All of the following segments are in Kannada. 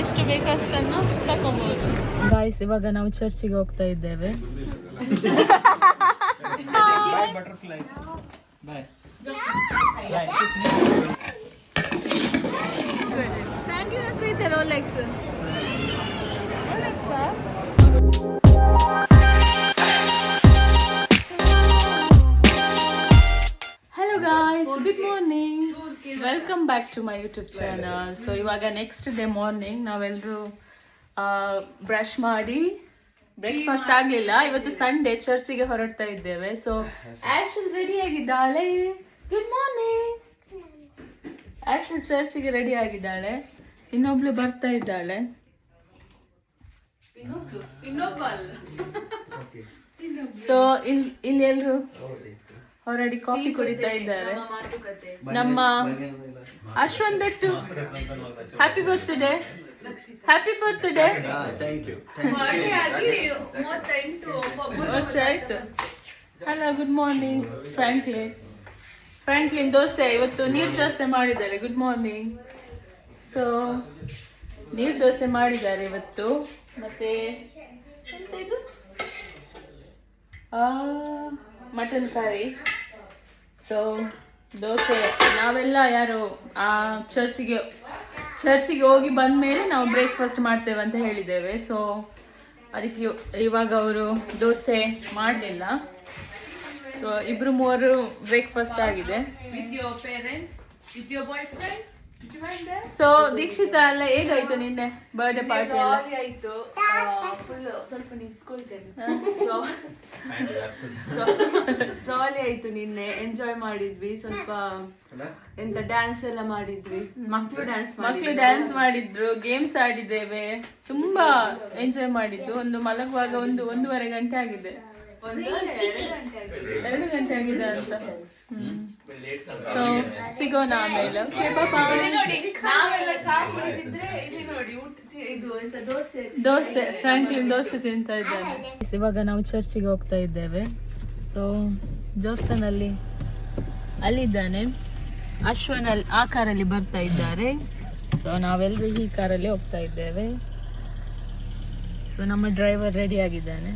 ಎಷ್ಟು ಬೇಕಷ್ಟನ್ನು ತಗೋಬಹುದು. ಗಾಯ್ಸ್, ಇವಾಗ ನಾವು ಚರ್ಚಿಗೆ ಹೋಗ್ತಾ ಇದ್ದೇವೆ. ಫ್ರಾಂಕ್ಲಿನ್ ಹತ್ರ ಇದೆ Rolex. Hello guys, good morning, welcome back to my YouTube channel. So ಇವಾಗ ನೆಕ್ಸ್ಟ್ ಡೇ ಮಾರ್ನಿಂಗ್ ನಾವೆಲ್ಲರೂ ಬ್ರಷ್ ಮಾಡಿ ಬ್ರೇಕ್ಫಾಸ್ಟ್ ಆಗ್ಲಿಲ್ಲ. ಇವತ್ತು ಸಂಡೇ, ಚರ್ಚಿಗೆ ಹೊರಡ್ತಾ ಇದ್ದೇವೆ. ಸೊ ಆಶಲ್ ರೆಡಿ ಆಗಿದ್ದಾಳೆ. Good morning. ಆಶಲ್ ಚರ್ಚಿಗೆ ರೆಡಿ ಆಗಿದ್ದಾಳೆ. ಇನ್ನೊಬ್ಳು ಬರ್ತಾ ಇದ್ದಾಳೆ. ಸೊ ಇಲ್ಲಿ ಎಲ್ರು ಹೊರಡಿ ಕಾಫಿ ಕುಡಿತಾ ಇದ್ದಾರೆ. ನಮ್ಮ ಅಶ್ವಂತ್ ದಟ್ಟು ಹ್ಯಾಪಿ ಬರ್ತ್ಡೇ. Happy birthday. ವರ್ಷ ಆಯ್ತು. Hello, good morning. Franklin dosa, ಇವತ್ತು ನೀರ್ ದೋಸೆ ಮಾಡಿದ್ದಾರೆ. Good morning. ಸೊ ನೀರ್ ದೋಸೆ ಮಾಡಿದ್ದಾರೆ ಇವತ್ತು. ಮತ್ತೆ ಇದು ಮಟನ್ ಕರಿ. ಸೊ ದೋಸೆ ನಾವೆಲ್ಲ ಯಾರು ಚರ್ಚಿಗೆ ಹೋಗಿ ಬಂದ್ಮೇಲೆ ನಾವು ಬ್ರೇಕ್ಫಾಸ್ಟ್ ಮಾಡ್ತೇವೆ ಅಂತ ಹೇಳಿದ್ದೇವೆ. ಸೊ ಅದಕ್ಕೆ ಇವಾಗ ಅವರು ದೋಸೆ ಮಾಡಲಿಲ್ಲ. ಸೊ ಇಬ್ರು ಮೂವರು ಬ್ರೇಕ್ಫಾಸ್ಟ್ ಆಗಿದೆ. ಸೊ ದೀಕ್ಷಿತಾ ಎಲ್ಲ ಹೇಗಾಯ್ತು ನಿನ್ನೆ ಬರ್ಡೇ ಪಾರ್ಟಿ ಎಲ್ಲ? ಆಯ್ತು. ಫುಲ್ ಸ್ವಲ್ಪ ನಿಂತ್ಕೊಳ್ತೇನೆ. ಜಾಲಿ ಆಯ್ತು ನಿನ್ನೆ. ಎಂಜಾಯ್ ಮಾಡಿದ್ವಿ. ಸ್ವಲ್ಪ ಎಂತ ಡ್ಯಾನ್ಸ್ ಎಲ್ಲ ಮಾಡಿದ್ವಿ. ಮಕ್ಳು ಡ್ಯಾನ್ಸ್ ಮಾಡಿದ್ರು. ಗೇಮ್ಸ್ ಆಡಿದ್ದೇವೆ. ತುಂಬಾ ಎಂಜಾಯ್ ಮಾಡಿದ್ದು. ಒಂದು ಮಲಗುವಾಗ 1.5 ಗಂಟೆ ಆಗಿದೆ. 2 ಗಂಟೆ ಆಗಿದೆ ಅಂತ. ಸೊ ಸಿಗೋಣ ಆಮೇಲೆ. ದೋಸೆ ಫ್ರಾಂಕ್ಲಿನ್ ದೋಸೆ ತಿಂತಾ ಇದ್ದಾನೆ. ಇವಾಗ ನಾವು ಚರ್ಚಿಗೆ ಹೋಗ್ತಾ ಇದ್ದೇವೆ. ಸೊ ಜೋಸ್ಟನ್ ಅಲ್ಲಿದ್ದಾನೆ. ಅಶ್ವನ್ ಆ ಕಾರಲ್ಲಿ ಬರ್ತಾ ಇದ್ದಾರೆ. ಸೊ ನಾವೆಲ್ಲರೂ ಈ ಕಾರಲ್ಲಿ ಹೋಗ್ತಾ ಇದ್ದೇವೆ. ಸೊ ನಮ್ಮ ಡ್ರೈವರ್ ರೆಡಿ ಆಗಿದ್ದಾನೆ.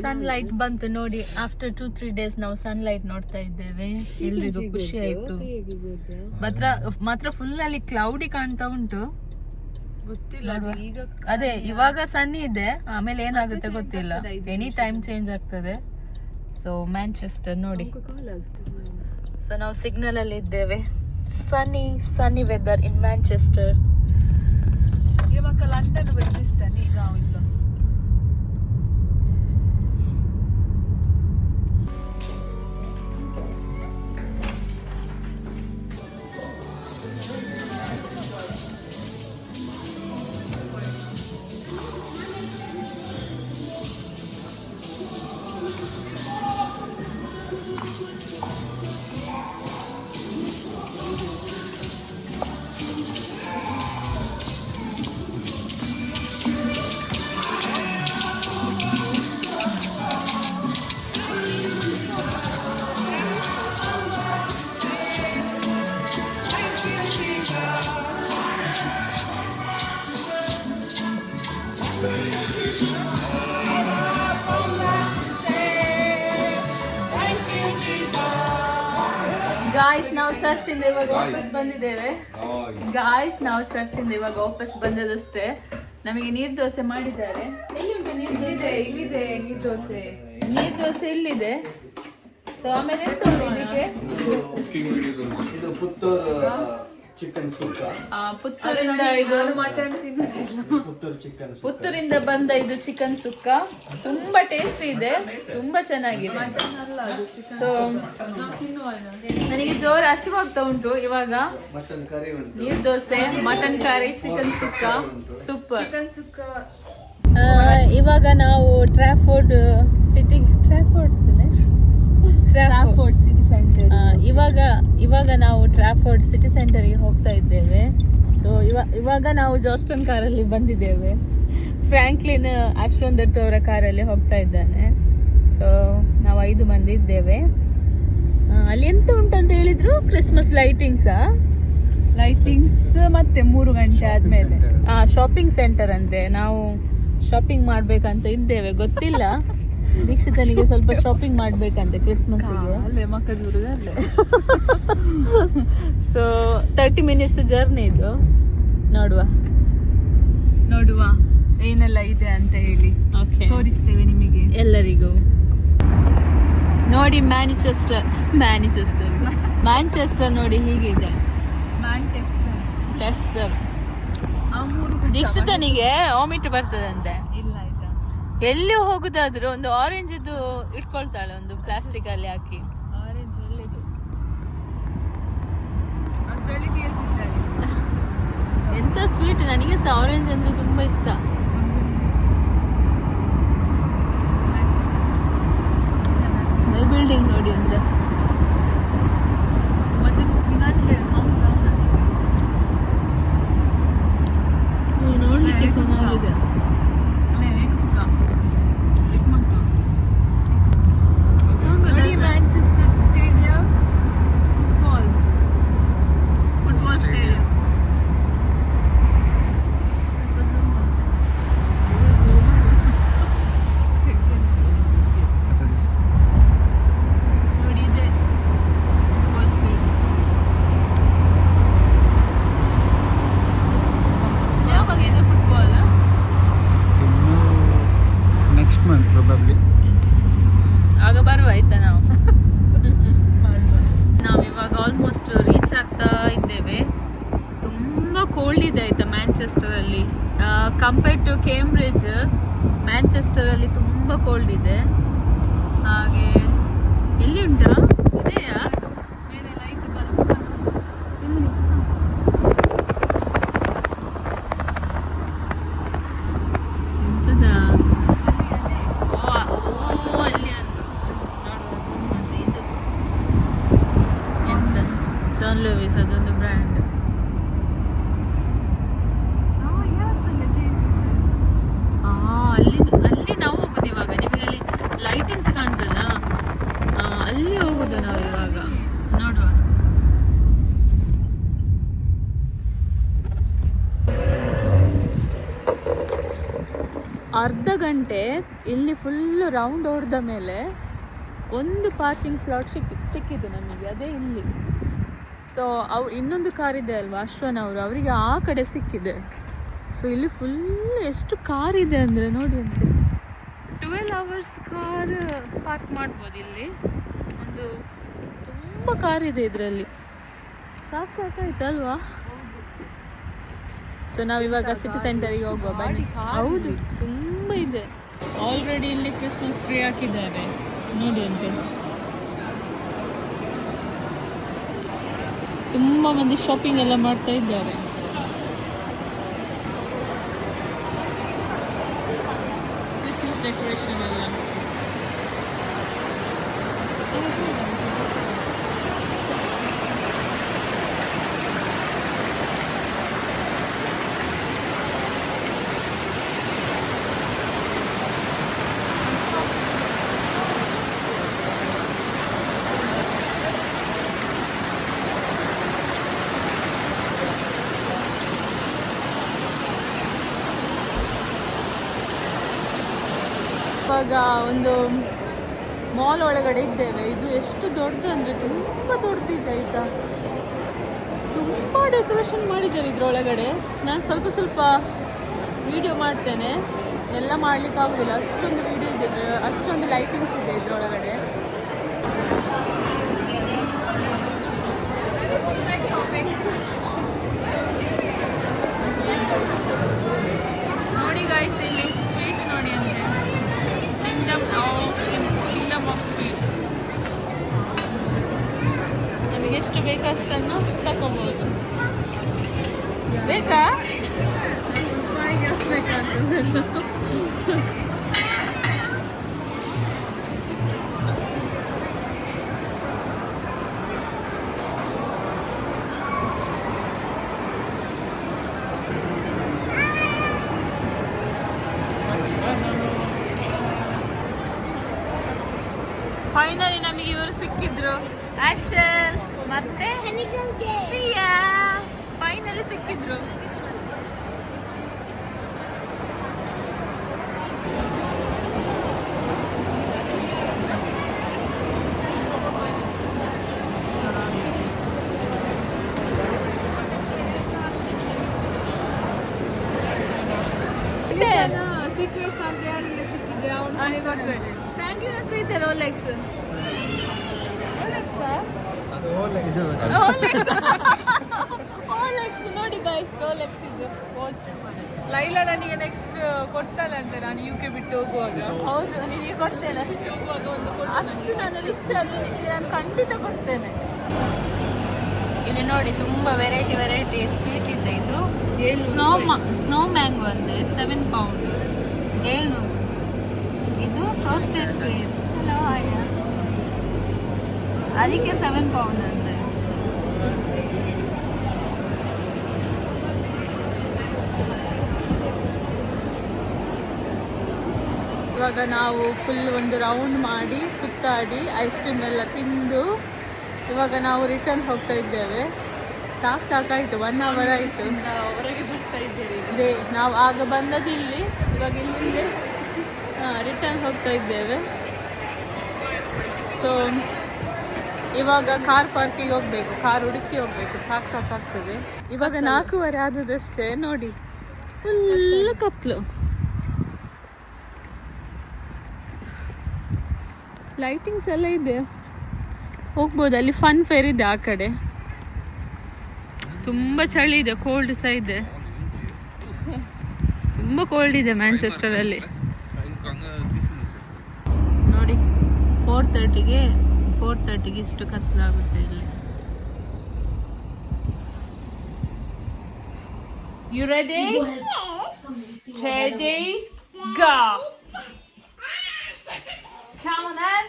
ಸನ್ಲೈಟ್ ಬಂತು ನೋಡಿ. ಆಫ್ಟರ್ 2-3 ಡೇಸ್ ನಾವು ಸನ್ಲೈಟ್ ನೋಡ್ತಾ ಇದ್ದೇವೆ. ಎಲ್ರಿಗೂ ಖುಷಿ ಆಯ್ತು. ಮಾತ್ರ ಫುಲ್ ಅಲ್ಲಿ ಕ್ಲೌಡಿ ಕಾಣ್ತಾ ಉಂಟು. ಗೊತ್ತಿಲ್ಲ ಅದೇ, ಇವಾಗ ಸನ್ನಿ ಇದೆ, ಆಮೇಲೆ ಏನಾಗುತ್ತೆ ಗೊತ್ತಿಲ್ಲ. ಎನಿ ಟೈಮ್ ಚೇಂಜ್ ಆಗ್ತದೆ. ಸೊ ಮ್ಯಾಂಚೆಸ್ಟರ್ ನೋಡಿ. ಸೊ ನಾವು ಸಿಗ್ನಲ್ ಅಲ್ಲಿ ಇದ್ದೇವೆ. ಸನ್ನಿ ವೆದರ್ ಇನ್ ಮ್ಯಾಂಚೆಸ್ಟರ್. ಲಂಡನ್ ಬರ್ತಿಸ್ತಾನೆ ಈಗ. ಗಾಯ್ಸ್, ನಾವು ಚರ್ಚಿಂದ ಇವಾಗ ವಾಪಸ್ ಬಂದಿದ್ದೇವೆ. ವಾಪಸ್ ಬಂದದಷ್ಟೇ. ನಮಗೆ ನೀರ್ ದೋಸೆ ಮಾಡಿದ್ದಾರೆ. ಎಲ್ಲಿ ಉಂಟು ನೀರ್ ದೋಸೆ? ಇಲ್ಲಿದೆ ನೀರ್ ದೋಸೆ ಇಲ್ಲಿದೆ. ಸೊ ಆಮೇಲೆ ಎಂತ ಉಂಟು ಇದಕ್ಕೆ? ಪುತ್ತೂರಿಂದ ಇದು ಮಟನ್ ತಿನ್ನುತ್ತಿಲ್ಲ. ಪುತ್ತೂರಿಂದ ಬಂದ ಇದು ಚಿಕನ್ ಸುಕ್ಕ. ತುಂಬಾ ಟೇಸ್ಟಿ ಇದೆ, ತುಂಬಾ ಚೆನ್ನಾಗಿದೆ. ಸೊ ನನಗೆ ಜೋರು ಹಸಿವಾಗ್ತಾ ಉಂಟು ಇವಾಗ. ನೀರ್ ದೋಸೆ, ಮಟನ್ ಕರಿ, ಚಿಕನ್ ಸುಕ್ಕ, ಸೂಪರ್. ಇವಾಗ ನಾವು ಟ್ರಾಫೋರ್ಡ್ ಸಿಟಿ ಸೆಂಟರ್ ಇವಾಗ ನಾವು ಟ್ರಾಫೋರ್ಡ್ ಸಿಟಿ ಸೆಂಟರ್ಗೆ ಹೋಗ್ತಾ ಇದ್ದೇವೆ. ಸೊ ಇವಾಗ ನಾವು ಜೋಸ್ಟನ್ ಕಾರಲ್ಲಿ ಬಂದಿದ್ದೇವೆ. ಫ್ರಾಂಕ್ಲಿನ್ ಅಶ್ವಂತ್ ದಟ್ಟು ಅವರ ಕಾರಲ್ಲಿ ಹೋಗ್ತಾ ಇದ್ದಾನೆ. ಸೊ ನಾವು 5 ಮಂದಿ ಇದ್ದೇವೆ. ಅಲ್ಲಿ ಎಂತ ಉಂಟಂತ ಹೇಳಿದ್ರು? ಕ್ರಿಸ್ಮಸ್ ಲೈಟಿಂಗ್ಸ್ ಮತ್ತೆ 3 ಗಂಟೆ ಆದ್ಮೇಲೆ ಶಾಪಿಂಗ್ ಸೆಂಟರ್ ಅಂತೆ. ನಾವು ಶಾಪಿಂಗ್ ಮಾಡ್ಬೇಕಂತ ಇದ್ದೇವೆ, ಗೊತ್ತಿಲ್ಲ. ದೀಕ್ಷಿತನಿಗೆ ಸ್ವಲ್ಪ ಶಾಪಿಂಗ್ ಮಾಡ್ಬೇಕಂತೆ ಕ್ರಿಸ್ಮಸ್ಗೆ. ಅಲ್ಲೇ ಮಕ್ಕದೂರದಲ್ಲೇ. ಸೊ 30 minutes ಜರ್ನಿ ಇದು. ನೋಡುವ ಏನೆಲ್ಲ ಇದೆ ಅಂತ ಹೇಳಿ ಓಕೆ, ತೋರಿಸ್ತೇವೆ ನಿಮಗೆ ಎಲ್ಲರಿಗೂ. ನೋಡಿ ಮ್ಯಾಂಚೆಸ್ಟರ್ ನೋಡಿ ಹೀಗಿದೆ. ಟೆಸ್ಟರ್. ದೀಕ್ಷಿತನಿಗೆ ವಾಮಿಟ್ ಬರ್ತದಂತೆ. ಇಲ್ಲ ಆಯ್ತಾ, ಎಲ್ಲಿ ಹೋಗುದಾದ್ರು ಒಂದು ಆರೆಂಜ್ ಇದು ಇಟ್ಕೊಳ್ತಾಳೆ, ಒಂದು ಪ್ಲಾಸ್ಟಿಕ್ ಅಲ್ಲಿ ಹಾಕಿ. ಆರೆಂಜ್ ಒಳ್ಳೇದು, ಅದ್ರಲ್ಲಿ ಹೇಳ್ತಿದ್ದಾರೆ. ಎಂತ ಸ್ವೀಟ್, ನನಗೆ ಸಹ ಆರೆಂಜ್ ಅಂದ್ರೆ ತುಂಬಾ ಇಷ್ಟ. ಬಿಲ್ಡಿಂಗ್ ನೋಡಿ ಅಂತ ಮತ್ತೆ ನೋಡ್ಲಿಕ್ಕೆ ಚೆನ್ನಾಗಿದೆ. Manchester stadium football stadium. ನೋಡಿ ಇದೆ ಫುಟ್ಬಾಲ್ ಸ್ಟೇಡಿಯಂ. ಯಾವಾಗ ಇದೆ ಫುಟ್ಬಾಲ್? ಇನ್ನು ನೆಕ್ಸ್ಟ್ ಮಂತ್ ಪ್ರೊಬಬ್ಲಿ. ಆಗ ಬರುವ ಆಯ್ತಾ ನಾವು. ನಾವಿವಾಗ ಆಲ್ಮೋಸ್ಟ್ ರೀಚ್ ಆಗ್ತಾ ಇದ್ದೇವೆ. ತುಂಬ ಕೋಲ್ಡ್ ಇದೆ ಆಯ್ತಾ ಮ್ಯಾಂಚೆಸ್ಟರಲ್ಲಿ. ಕಂಪೇರ್ ಟು ಕೇಂಬ್ರಿಡ್ಜ್, ಮ್ಯಾಂಚೆಸ್ಟರಲ್ಲಿ ತುಂಬ ಕೋಲ್ಡ್ ಇದೆ. ಹಾಗೆ ಎಲ್ಲಿ ಉಂಟಾ, ಇದೆಯಾ ಇಲ್ಲಿ? ಎಂತದಾ? ಅಲ್ಲಿ ಅಂದು ನೋಡುವ. ಇದು ಎಂತ ಜಾನ್ ಲೂಯಿಸ್, ಅದೊಂದು ಬ್ರ್ಯಾಂಡ್. ಅಲ್ಲಿ ನಾವು ಹೋಗುದು ಇವಾಗ. ನಿಮಗೆ ಅಲ್ಲಿ ಲೈಟಿಂಗ್ಸ್ ಕಾಣ್ತಲ್ಲ, ಅಲ್ಲಿ ಹೋಗುದು ನಾವು ಇವಾಗ. ನೋಡುವ. ಅರ್ಧ ಗಂಟೆ ಇಲ್ಲಿ ಫುಲ್ ರೌಂಡ್ ಹೊಡೆದ ಮೇಲೆ ಒಂದು ಪಾರ್ಕಿಂಗ್ ಸ್ಲಾಟ್ ಸಿಕ್ಕಿದ್ದು ನಮಗೆ, ಅದೇ ಇಲ್ಲಿ. ಸೊ ಇನ್ನೊಂದು ಕಾರ್ ಇದೆ ಅಲ್ವಾ, ಅಶ್ವನ್ ಅವರಿಗೆ ಆ ಕಡೆ ಸಿಕ್ಕಿದೆ. ಸೊ ಇಲ್ಲಿ ಫುಲ್ ಎಷ್ಟು ಕಾರ್ ಇದೆ ಅಂದರೆ ನೋಡಿ ಅಂತೆ. 12 hours ಕಾರ್ ಪಾರ್ಕ್ ಮಾಡ್ಬೋದು ಇಲ್ಲಿ. ಒಂದು ತುಂಬ ಕಾರ್ ಇದೆ ಇದರಲ್ಲಿ. ಸಾಕಾಯ್ತಲ್ವಾ? ಸೊ ನಾವಿವಾಗ ಸಿಟಿ ಸೆಂಟರಿಗೆ ಹೋಗುವ ಬನ್ನಿ. ಹೌದು, ತುಂಬ ಇದೆ. ಆಲ್ರೆಡಿ ಇಲ್ಲಿ ಕ್ರಿಸ್ಮಸ್ ಟ್ರೀ ಹಾಕಿದ್ದಾರೆ ನೋಡಿ ಅಂತೆ. ತುಂಬ ಮಂದಿ ಶಾಪಿಂಗ್ ಎಲ್ಲ ಮಾಡ್ತಾ ಇದ್ದಾರೆ. ಕ್ರಿಸ್ಮಸ್ ಡೆಕೋರೇಷನ್ ಎಲ್ಲ. ಇವಾಗ ಒಂದು ಮಾಲ್ ಒಳಗಡೆ ಇದ್ದೇವೆ. ಇದು ಎಷ್ಟು ದೊಡ್ಡದು ಅಂದರೆ ತುಂಬ ದೊಡ್ಡದಿದೆ ಆಯಿತಾ. ತುಂಬ ಡೆಕೋರೇಷನ್ ಮಾಡಿದ್ದಾರೆ ಇದರೊಳಗಡೆ. ನಾನು ಸ್ವಲ್ಪ ವಿಡಿಯೋ ಮಾಡ್ತೇನೆ, ಎಲ್ಲ ಮಾಡಲಿಕ್ಕೆ ಆಗೋದಿಲ್ಲ, ಅಷ್ಟೊಂದು ವಿಡಿಯೋ ಇದೆ, ಅಷ್ಟೊಂದು ಲೈಟಿಂಗ್ಸ್ ಇದೆ ಇದರೊಳಗಡೆ. ನೋಡಿ ಗೈಸ್, ಇಲ್ಲಿ ಸ್ವೀಟ್ ನೋಡಿ ಅಂತೆ. Kingdom of sweet. ನಮಗೆ ಎಷ್ಟು ಬೇಕಷ್ಟನ್ನು ತಗೋಬಹುದು. ಬೇಕಾ? ಫೈನಲಿ ನಮಗೆ ಇವರು ಸಿಕ್ಕಿದ್ರು, ಆಶಲ್ ಮತ್ತೆ ಸಿಯಾ. ಫೈನಲಿ ಸಿಕ್ಕಿದ್ರು. ಸೀಕ್ರೆಟ್ಸ್ ಅಂತ ಯಾರಿಗೆ ಸಿಕ್ಕಿದೆ ಅವನಿಗೆ ಕೊಡ್ಬೇಡಿ. ಫ್ರಾಂಕ್ಲಿನ್ ಹತ್ರ ಇದೆ ರೋಲೆಕ್ಸ್. ರೋಲೆಕ್ಸ್ ನೋಡಿ ಗೈಸ್, ರೋಲೆಕ್ಸ್ ಇದು ವಾಚ್. ಲೈಲಾ ನನಗೆ ನೆಕ್ಸ್ಟ್ ಕೊಡ್ತಾಳೆ ಅಂತ ನಾನು UK ಬಿಟ್ಟು ಹೋಗುವಾಗ. ಹೌದು, ನಿನಗೆ ಕೊಡ್ತೇನೆ. ಹೋಗುವಾಗ ಒಂದು ಅಷ್ಟು ನಾನು ರಿಚ್ ಆಗಿ ನಿನಗೆ ನಾನು ಖಂಡಿತ ಕೊಡ್ತೇನೆ. ಇಲ್ಲಿ ನೋಡಿ ತುಂಬಾ ವೆರೈಟಿ ಸ್ವೀಟ್ ಇದೆ. ಇದು ಸ್ನೋ ಮ್ಯಾಂಗೋ ಅಂತೆ 7 ಪೌಂಡ್ 700. ಇದು ಫ್ರೋಸ್ಟೆಡ್ ಕ್ರೀಮ್ ಅದಕ್ಕೆ 7 ಪೌಂಡ್ ಅಂತೆ. ಇವಾಗ ನಾವು ಫುಲ್ ಒಂದು ರೌಂಡ್ ಮಾಡಿ ಸುತ್ತಾಡಿ ಐಸ್ ಕ್ರೀಮ್ ಎಲ್ಲ ತಿಂದು ಇವಾಗ ನಾವು ರಿಟರ್ನ್ ಹೋಗ್ತಾ ಇದ್ದೇವೆ. ಸಾಕಾಯ್ತು, 1 hour ಆಯಿತು. ಹೊರಗೆ ಬರ್ತಾ ಇದ್ದೇವೆ. ಅದೇ ನಾವು ಆಗ ಬಂದದ್ದು ಇಲ್ಲಿ, ಇವಾಗ ಇಲ್ಲಿಂದ ರಿಟರ್ನ್ ಹೋಗ್ತಾ ಇದ್ದೇವೆ. ಸೊ ಇವಾಗ ಕಾರ್ ಪಾರ್ಕಿಗೆ ಹೋಗ್ಬೇಕು, ಕಾರ್ ಹುಡುಕಿ ಹೋಗ್ಬೇಕು. ಸಾಕಾಗ್ತದೆ. ಇವಾಗ 4:15 ಆದದಷ್ಟೇ. ನೋಡಿ ಫುಲ್ ಕತ್ಲು. ಲೈಟಿಂಗ್ಸ್ ಎಲ್ಲ ಇದೆ, ಹೋಗ್ಬೋದು. ಅಲ್ಲಿ ಫನ್ ಫೇರ್ ಇದೆ ಆ ಕಡೆ. ತುಂಬ ಚಳಿ ಇದೆ, ಕೋಲ್ಡ್ ಸಹ ಇದೆ. ತುಂಬ ಕೋಲ್ಡ್ ಇದೆ ಮ್ಯಾಂಚೆಸ್ಟರಲ್ಲಿ. ನೋಡಿ 4:30ಗೆ ಇಷ್ಟು ಕತ್ಲಾಗುತ್ತೆ ಇಲ್ಲಿ. You ready? Steady, go. Come on then.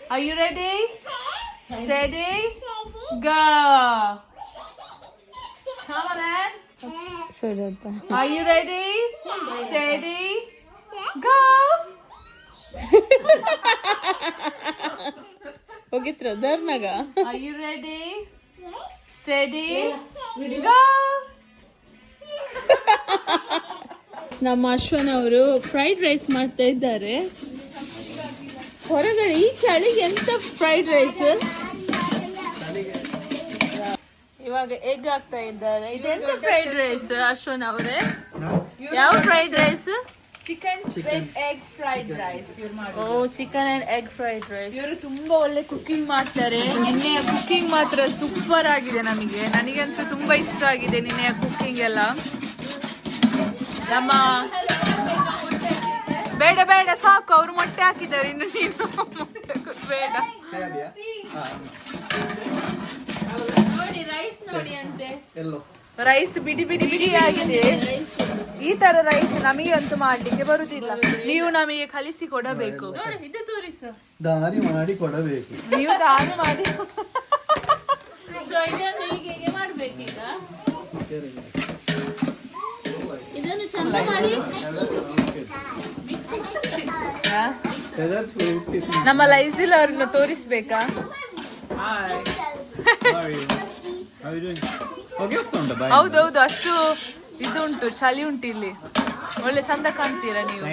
Are you ready? Steady, go. Come on then. Are you ready? Steady, go. ಹೋಗಿತ್ರ ಧರ್ನಾಗ? Are you ready? Steady, go. ನಮ್ಮ ಅಶ್ವನ್ ಅವರು ಫ್ರೈಡ್ ರೈಸ್ ಮಾಡ್ತಾ ಇದ್ದಾರೆ ಹೊರಗಡೆ. ಈ ಚಳಿಗೆ ಎಂತ ಫ್ರೈಡ್ ರೈಸ್. ಇವಾಗ ಎಗ್ ಆಗ್ತಾ ಇದ್ದಾರೆ. ಇದೆಂತ ಫ್ರೈಡ್ ರೈಸ್ ಅಶ್ವನ್ ಅವರೇ? ಯಾವ fried rice? Chicken with egg fried rice. ಓ, chicken and egg fried rice. ಇವರು ತುಂಬಾ ಒಳ್ಳೆ ಕುಕಿಂಗ್ ಮಾಡ್ತಾರೆ. ನಿನ್ನೆಯ ಕುಕಿಂಗ್ ಮಾತ್ರ ಸೂಪರ್ ಆಗಿದೆ. ನನಗಂತೂ ತುಂಬಾ ಇಷ್ಟ ಆಗಿದೆ ನಿನ್ನೆಯ ಕುಕಿಂಗ್ ಎಲ್ಲ. ನಮ್ಮ ಬೇಡ ಸಾಕು, ಅವರು ಮೊಟ್ಟೆ ಹಾಕಿದ್ದಾರೆ, ಇನ್ನು ನೀನು ಬೇಡ. ನೋಡಿ ರೈಸ್ ನೋಡಿ ಅಂತೆ. ರೈಸ್ ಬಿಡಿ ಆಗಿದೆ. ಈ ತರ ರೈಸ್ ನಮಗೆ ಅಂತೂ ಮಾಡ್ಲಿಕ್ಕೆ ಬರುದಿಲ್ಲ. ನೀವು ನಮಗೆ ಕಲಿಸಿ ಕೊಡಬೇಕು. ನೋಡಿ ಇದು ತೋರಿಸು. ದಾರಿ ಮಾಡಿ ಕೊಡಬೇಕು. ನೀವು ದಾರಿ ಮಾಡಿ. ಸೊ ಇದನ್ನು ಹೀಗೆ ಮಾಡ್ಬೇಕೀಗ. ಇದನ್ನು ಚಂದ ಮಾಡಿ ನಮ್ಮ ಲೈಸಿಲ್ ಅವ್ರನ್ನ ತೋರಿಸ್ಬೇಕಾ? ಹೌದೌದು, ಅಷ್ಟು ಇದು ಉಂಟು, ಚಳಿ ಉಂಟು ಇಲ್ಲಿ. ಒಳ್ಳೆ ಚಂದ ಕಾಣ್ತೀರಾ ನೀವು.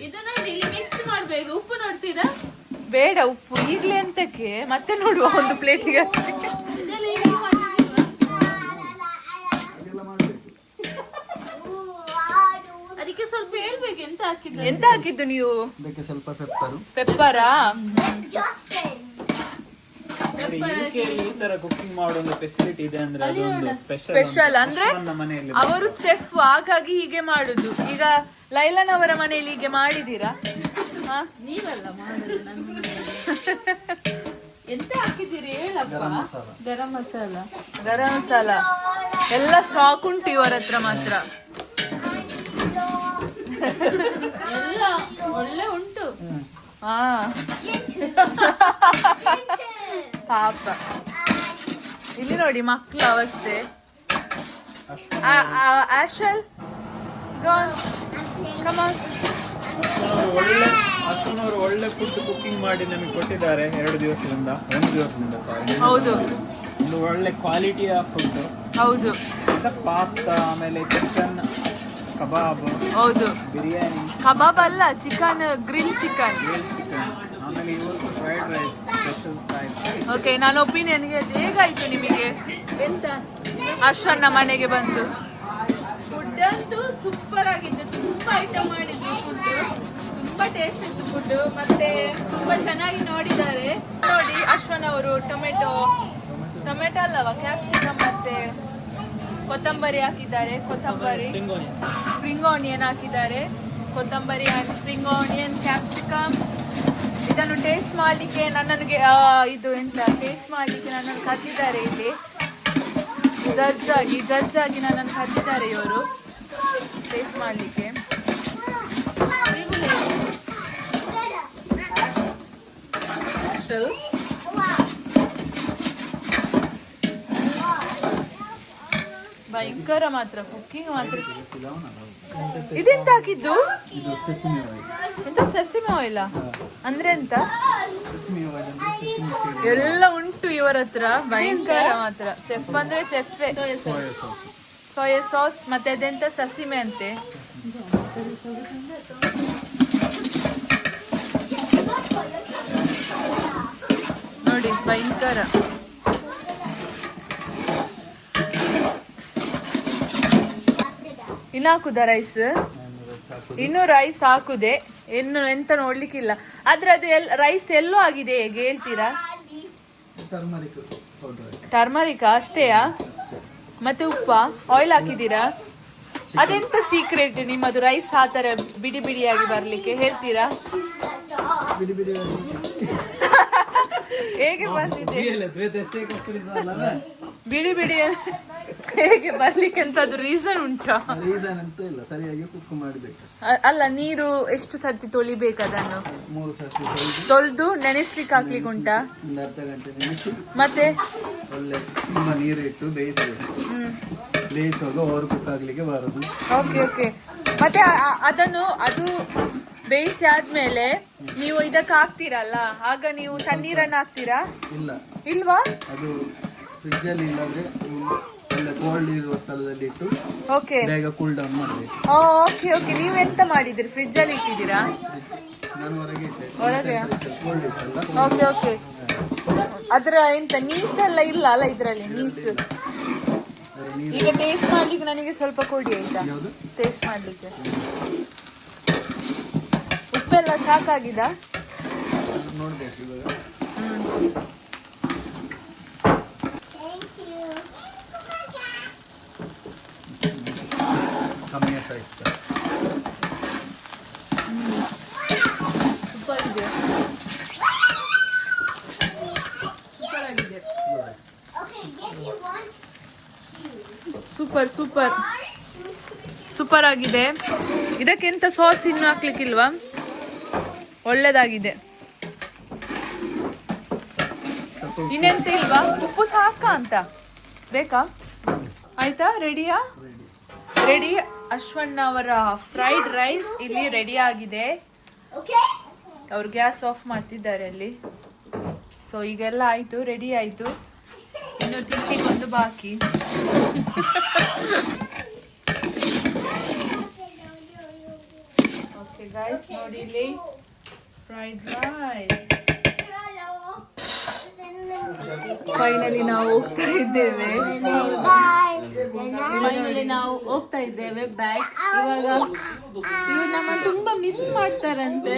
ಇದು ನೋಡಿ ಇಲ್ಲಿ ಮಿಕ್ಸ್ ಮಾಡ್ಬೇಕು. ಉಪ್ಪು ನೋಡ್ತೀರಾ? ಬೇಡ ಉಪ್ಪು ಈಗ್ಲೇ ಎಂತಕ್ಕೆ, ಮತ್ತೆ ನೋಡುವ ಒಂದು ಪ್ಲೇಟಿಗೆ. ಇದೆಲ್ಲ ಹೀಗೆ ಮಾಡಿರ್ತೀವಾ? ಅದಕ್ಕೆ ಸ್ವಲ್ಪ ಹೇಳ್ಬೇಕು ಎಂತ ಹಾಕಿದ್ರೆ. ಎಂತ ಹಾಕಿದ್ದು ನೀವು? ಅದಕ್ಕೆ ಸ್ವಲ್ಪ ಪೆಪ್ಪರು. ಪೆಪ್ಪರಾ? ಈ ತರ ಕುಕಿಂಗ್ ಮಾಡೋ ಒಂದು ಫೆಸಿಲಿಟಿ ಇದೆ ಅಂದ್ರೆ ಅದೊಂದು ಸ್ಪೆಷಲ್. ಅಂದ್ರೆ ಮನೆಯಲ್ಲಿ ಅವರು ಚೆಫ್, ಹಾಗಾಗಿ ಹೀಗೆ ಮಾಡುದು. ಈಗ ಲೈಲಾನವರ ಮನೆಯಲ್ಲಿ ಹೀಗೆ ಮಾಡಿದೀರಾ? ನೀವಲ್ಲ ಮಾಡೋದು, ನನ್ನ ಎಂತ ಹಾಕಿದ್ದೀರಿ ಹೇಳಪ್ಪ. ಗರಂ ಮಸಾಲ ಎಲ್ಲ ಸ್ಟಾಕ್ ಉಂಟು ಇವರ ಹತ್ರ ಮಾತ್ರ. ಎಲ್ಲ ಒಳ್ಳೆ ಉಂಟು. ಹಾ ಪಾಪ. ಇಲ್ಲಿ ನೋಡಿ ಮಕ್ಕಳ ಅವಸ್ಥೆ. ಆಶಲ್ ಅಷ್ಟೊಂದು ಒಳ್ಳೆ ಫುಡ್ ಕುಕಿಂಗ್ ಮಾಡಿ ನಮಗೆ ಕೊಟ್ಟಿದ್ದಾರೆ 1 ದಿವಸದಿಂದ ಸಾರಿ. ಹೌದು, ಒಂದು ಒಳ್ಳೆ ಕ್ವಾಲಿಟಿಯ ಫುಡ್. ಹೌದು, ಪಾಸ್ತಾ, ಆಮೇಲೆ ಚಿಕನ್ ಕಬಾಬ್, ಹೌದು. ಬಿರಿಯಾನಿ, ಕಬಾಬ್ ಅಲ್ಲ, ಚಿಕನ್, ಗ್ರಿಲ್ ಚಿಕನ್. ಆಮೇಲೆ ಇವತ್ತು fried rice, special fried. Okay, ನನ್ನ ಒಪಿನಿಯನ್ಗೆ ಹೇಗಾಯ್ತು ನಿಮಗೆ ಅಶ್ವನ್ನ ಮನೆಗೆ ಬಂದು? ಫುಡ್ ಅಂತೂ ಸೂಪರ್ ಆಗಿದೆ, ತುಂಬಾ ಐಟಮ್ ಮಾಡಿದ್ರು ಫುಡ್. ತುಂಬಾ ಟೇಸ್ಟ್ ಇತ್ತು ಫುಡ್, ಮತ್ತೆ ತುಂಬಾ ಚೆನ್ನಾಗಿ ನೋಡಿದ್ದಾರೆ. ನೋಡಿ ಅಶ್ವನ್ ಅವರು ಟೊಮೆಟೊ ಅಲ್ಲವಾ, ಕ್ಯಾಪ್ಸಿಕಮ್ ಮತ್ತೆ ಕೊತ್ತಂಬರಿ ಹಾಕಿದ್ದಾರೆ. ಕೊತ್ತಂಬರಿ, ಸ್ಪ್ರಿಂಗ್ ಆನಿಯನ್ ಹಾಕಿದ್ದಾರೆ. ಕೊತ್ತಂಬರಿ ಅಂಡ್ ಸ್ಪ್ರಿಂಗ್ ಆನಿಯನ್, ಕ್ಯಾಪ್ಸಿಕಮ್. ಇದನ್ನು ಟೇಸ್ಟ್ ಮಾಡಲಿಕ್ಕೆ ನನ್ನನಿಗೆ ಇದು ಎಂತ ಟೇಸ್ಟ್ ಮಾಡಲಿಕ್ಕೆ ನನ್ನನ್ನು ಕರೆದಿದ್ದಾರೆ. ಇಲ್ಲಿ ಜಡ್ಜ್ ಆಗಿ ನನ್ನನ್ನು ಕರೆದಿದ್ದಾರೆ ಇವರು ಟೇಸ್ಟ್ ಮಾಡಲಿಕ್ಕೆ. ಭಯಂಕರ ಮಾತ್ರ ಕುಕ್ಕಿಂಗ್ ಮಾತ್ರ. ಇದೆಂತ ಹಾಕಿದ್ದು? ಇದು ಸೆಸಮಿ ಆಯಿಲ್. ಎಂತ ಸೆಸಮಿ ಆಯಿಲ್ ಅಂದ್ರೆ ಎಂತ? ಸೆಸಮಿ ಆಯಿಲ್ ಅಂದ್ರೆ ಸೆಸಮಿ ಸೀಡ್. ಎಲ್ಲ ಉಂಟು ಇವರ ಹತ್ರ, ಭಯಂಕರ ಮಾತ್ರ. ಚೆಫ್ ಅಂದ್ರೆ ಚೆಫ್. ಸೋಯಾ ಸಾಸ್ ಮತ್ತೆ ಅದೆಂತ ಸಸಿಮೆ ಅಂತೆ. ನೋಡಿ ಭಯಂಕರ. ಇನ್ನು ಹಾಕುದ ರೈಸ್? ಇನ್ನು ರೈಸ್ ಹಾಕುದೆ, ಇನ್ನು ಎಂತ ನೋಡ್ಲಿಕ್ಕಿಲ್ಲ. ಆದ್ರೆ ಅದು ರೈಸ್ ಎಲ್ಲೋ ಆಗಿದೆ ಹೇಗೆ ಹೇಳ್ತೀರಾ? Turmeric powder. ಟರ್ಮರಿಕ್ ಅಷ್ಟೇಯಾ? ಮತ್ತೆ ಉಪ್ಪ, ಆಯಿಲ್ ಹಾಕಿದ್ದೀರಾ? ಅದೆಂತ ಸೀಕ್ರೆಟ್ ನಿಮ್ಮದು ರೈಸ್ ಆ ತರ ಬಿಡಿ ಬಿಡಿಯಾಗಿ ಬರ್ಲಿಕ್ಕೆ ಹೇಳ್ತೀರಾ? ಬಿಡಿ ಬಿಡಿ ಹೇಗೆ ಬಂದಿದೆ ಬಿಡಿ ಬಿಡಿ ಹೇಗೆ ಬರ್ಲಿಕ್ಕೆ ಅಂತ ಅದು ರೀಸನ್ ಉಂಟಾ? ರೀಸನ್ ಅಂತ ಇಲ್ಲ, ಸರಿಯಾಗಿ ಕುಕ್ ಮಾಡಬೇಕು. ಅಲ್ಲ, ನೀರು ಎಷ್ಟು ಸರ್ತಿ ತೊಳಿಬೇಕು ಅದನ್ನು? 3 ಸರ್ತಿ ತೊಳೆದು ನೆನೆಸ್ಲಿಕ್ಕೆ ಹಾಕ್ಲಿಕ್ಕೆ ಉಂಟಾ? ಒಂದು ಅರ್ಧ ಗಂಟೆ ನೆನೆಸಿ ಮತ್ತೆ ಒಳ್ಳೆ ತುಂಬಾ ನೀರು ಇಟ್ಟು ಬೇಯಿಸಬೇಕು. ಬೇಯಿಸುವಾಗ ಓವರ್ ಕುಕ್ ಆಗ್ಲಿಕ್ಕೆ ಬಾರದು. ಓಕೆ. ಮತ್ತೆ ಅದು ಬೇಯಿಸಿ ಆದ್ಮೇಲೆ ನೀವು ಇದಕ್ಕೆ ಹಾಕ್ತೀರಲ್ಲ, ಆಗ ನೀವು ತಣ್ಣೀರನ್ನ ಹಾಕ್ತೀರಾ? ಇಲ್ಲ. ಇಲ್ವಾ? ಅದು ಫ್ರಿಜ್ ಅಲ್ಲಿ ಇಲ್ಲಾಂದ್ರೆ ಒಳ್ಳೆ ಕೋಲ್ಡ್ ಇರುವ ಸ್ಥಳದಲ್ಲಿ ಇಟ್ಟು ಓಕೆ ಬೇಗ ಕೂಲ್ ಡೌನ್ ಮಾಡಬೇಕು. ಓಕೆ. ನೀವು ಎಂತ ಮಾಡಿದಿರಿ? ಫ್ರಿಜ್ ಅಲ್ಲಿ ಇಟ್ಟಿದ್ದೀರಾ? ನಾನು ಹೊರಗೆ ಇಟ್ಟೆ. ಹೊರಗೆ? ಕೋಲ್ಡ್ ಇತ್ತಲ್ಲ. ಓಕೆ. ಅದ್ರ ಎಂತ ನೀಸ್ ಎಲ್ಲ ಇಲ್ಲ ಅಲ್ಲ ಇದ್ರಲ್ಲಿ? ನೀಸ್ ಈಗ ಟೇಸ್ಟ್ ಮಾಡ್ಲಿಕ್ಕೆ ನನಗೆ ಸ್ವಲ್ಪ ಕೊಡಿ ಆಯ್ತಾ? ಟೇಸ್ಟ್ ಮಾಡ್ಲಿಕ್ಕೆ ಉಪ್ಪೆಲ್ಲ ಸಾಕಾಗಿದ? ನೋಡ್ಬೇಕು ಇವಾಗ. ಕಮ್ಮಿಯ ಸೈಜ್ ಸೂಪರ್ ಇದೆ. ಸೂಪರ್ ಆಗಿದೆ. ಇದಕ್ಕೆಂತ ಸಾಸ್ ಇನ್ನು ಹಾಕ್ಲಿಕ್ಕಿಲ್ವಾ? ಒಳ್ಳೇದಾಗಿದೆ. ಇನ್ನೆಂತ ಇಲ್ವಾ? ಉಪ್ಪು ಸಾಕ ಅಂತ ಬೇಕಾ? ಆಯ್ತಾ? ರೆಡಿ. ಅಶ್ವಣ್ಣ ಅವರ ಫ್ರೈಡ್ ರೈಸ್ ಇಲ್ಲಿ ರೆಡಿ ಆಗಿದೆ. ಅವ್ರು ಗ್ಯಾಸ್ ಆಫ್ ಮಾಡ್ತಿದ್ದಾರೆ ಅಲ್ಲಿ. ಸೊ ಈಗೆಲ್ಲ ಆಯ್ತು, ರೆಡಿ ಆಯ್ತು. ಇನ್ನು ತಿಂಡಿಗೊಂದು ಬಾಕಿ. ಓಕೆ ಗೈಸ್, ನೋಡಿ ಇಲ್ಲಿ ಫ್ರೈಡ್ ರೈಸ್. ಫೈನಲಿ ನಾವು ಹೋಗ್ತಾ ಇದ್ದೇವೆ. ಬ್ಯಾಕ್. ಇವಾಗ ಇವ್ರು ನಮ್ಮ ತುಂಬಾ ಮಿಸ್ ಮಾಡ್ತಾರಂತೆ.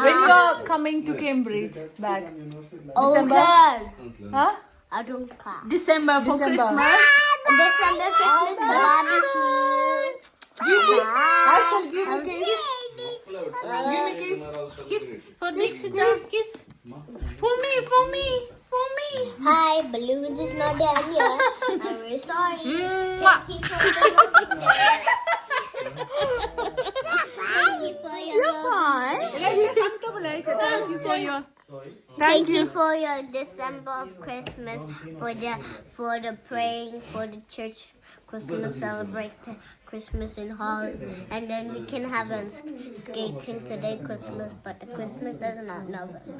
When you are coming to Cambridge back? December? Huh? I don't care. December for Christmas. December Christmas barbecue. Ashal, give me kiss. Give me kiss. Kiss for this kiss. For me. Hi, balloons is not there here. I'm very sorry. Mwah. Thank you for your love. Thank you for your December of Christmas, for the praying, for the church Christmas celebrate Christmas in hall, and then we can have a skating today Christmas, but the Christmas is not November.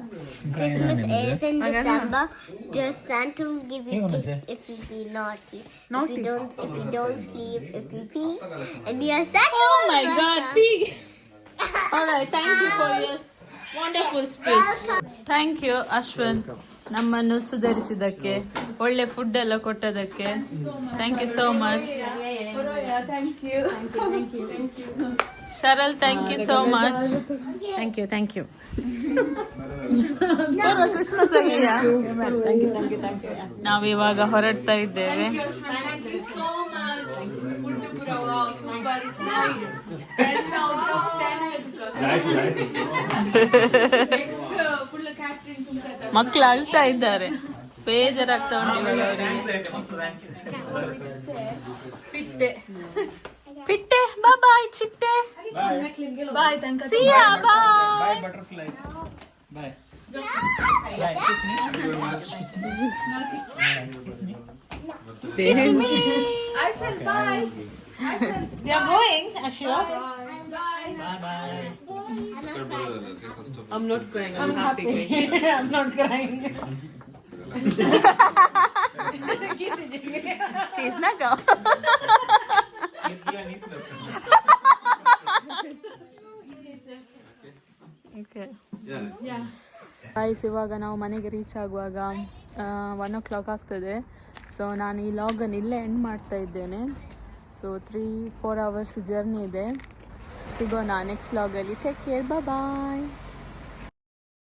Christmas is in December. Just Santa will give you gift if you be naughty. If you don't sleep, if you pee, and you are Santa. Oh my God, pig. All right, thank you for your wonderful speech. Thank you Ashwan, ನಮ್ಮನ್ನು ಸುಧಾರಿಸಿದ್ದಕ್ಕೆ, ಒಳ್ಳೆ ಫುಡ್ ಎಲ್ಲ ಕೊಟ್ಟದಕ್ಕೆ. Thank you so much. Thank you. Sharal thank you so much. Thank you Christmas ನಾವಿವಾಗ ಹೊರಡ್ತಾ ಇದ್ದೇವೆ. Thank you so much. Food pura wow, super. It's 10 out of 10. Next full catering ತುಂಬ್ತಾರೆ. ಮಕ್ಳು ಅಳ್ತಾ ಇದ್ದಾರೆ, ಬೇಜಾರಾಗ್ತಾ ಉಂಟು ಇವಾಗ ಅವರಿಗೆ. ಪಿಟ್ಟೆ ಬಾಯ್ ಚಿಟ್ಟೆ ಬಾಯ್ ತನಕ. Siya bye. Bye butterflies. Bye. Aishal, bye. We are going, Ashwa. I'm not crying. I'm happy. I'm not crying. He's not go. Okay. Guys, ಇವಾಗ ನಾವು ಮನೆಗೆ ರೀಚ್ ಆಗುವಾಗ 1 o'clock ಆಗ್ತದೆ. ಸೊ ನಾನು ಈ ಲಾಗನ್ನು ಇಲ್ಲೇ ಎಂಡ್ ಮಾಡ್ತಾ ಇದ್ದೇನೆ. ಸೊ 3-4 hours ಜರ್ನಿ ಇದೆ. ಸಿಗೋಣ ನೆಕ್ಸ್ಟ್ ಲಾಗಲ್ಲಿ. ಟೇಕ್ ಕೇರ್, ಬಾಯ್.